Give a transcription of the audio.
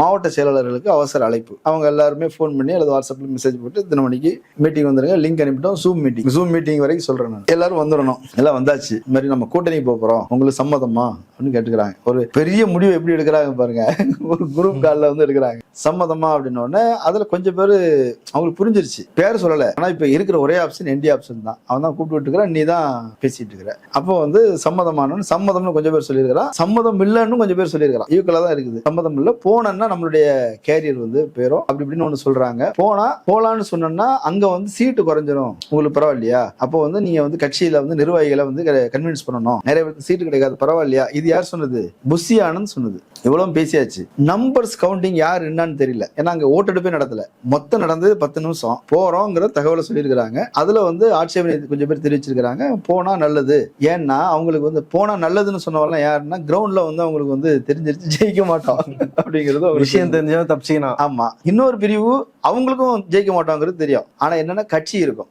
மாவட்ட செயலாளர்களுக்கு அவசர அழைப்பு. அவங்க எல்லாருமே ஃபோன் பண்ணி அல்லது வாட்ஸ்அப்ல மெசேஜ் போட்டு இத்தனை மணிக்கு மீட்டிங் வந்துருங்க, லிங்க் அனுப்பிட்டோம். ஜூம் மீட்டிங் வரைக்கும் சொல்றேன் நான். எல்லாரும் வந்துடணும். எல்லாம் வந்தாச்சு. இந்த மாதிரி நம்ம கூட்டணி போறோம், உங்களுக்கு சம்மதமா அப்படின்னு கேட்டுக்கிறாங்க. ஒரு பெரிய முடிவு எப்படி எடுக்கிறாங்க பாருங்க. ஒரு குரூப் கால்ல வந்து எடுக்கிறாங்க சம்மதமா அப்படின்னு உடனே அதுல கொஞ்சம் பேரு அவங்களுக்கு புரிஞ்சிருச்சு. பேர் சொல்லல, ஆனா இப்ப இருக்கிற ஒரே ஆப்ஷன் என்டி ஆப்ஷன் தான். அவன் தான் கூப்பிட்டு இருக்கிறான், நீ தான் பேசிட்டு இருக்கிற. அப்போ வந்து சம்மதமான சம்மதம்னு கொஞ்சம் பேர் சொல்லியிருக்கிறான், சம்மதம் இல்லைன்னு கொஞ்சம் பேர் சொல்லியிருக்கிறான். ஈக்குவலா தான் இருக்குது. சம்மதம் இல்ல, போனா நம்மளுடைய கேரியர் வந்து பேரும் அப்படி இப்படின்னு ஒண்ணு சொல்றாங்க. போலான்னு சொன்னா அங்க வந்து சீட்டு குறைஞ்சிரும், உங்களுக்கு பரவாயில்லையா? அப்போ வந்து நீங்க வந்து கட்சியில வந்து நிர்வாகிகளை வந்து கன்வின்ஸ் பண்ணணும், நிறைய பேருக்கு சீட்டு கிடைக்காது, பரவாயில்லையா? இது யார் சொன்னது? புஷி ஆனந்த் சொன்னது. இவ்வளவு பேசியாச்சு. நம்பர்ஸ் கவுண்டிங் யார் என்னன்னு தெரியல. ஏன்னா அங்க ஓட்டெடுப்பே நடத்தல. மொத்தம் நடந்தது 10 நிமிஷம். போறோங்கிற தகவலை சொல்லியிருக்கிறாங்க. அதுல வந்து ஆட்சேபனை கொஞ்சம் பேர் தெரிவிச்சிருக்கிறாங்க, போனா நல்லது. ஏன்னா அவங்களுக்கு வந்து போனா நல்லதுன்னு சொன்னவங்க யாருன்னா கிரவுண்ட்ல வந்து அவங்களுக்கு வந்து தெரிஞ்சிருச்சு ஜெயிக்க மாட்டோம் அப்படிங்கிறது விஷயம் தெரிஞ்சவங்க தப்பிச்சிக்கணும். ஆமா. இன்னொரு பிரிவு அவங்களுக்கும் ஜெயிக்க மாட்டோங்கிறது தெரியும். ஆனா என்னன்னா கட்சி இருக்கும்.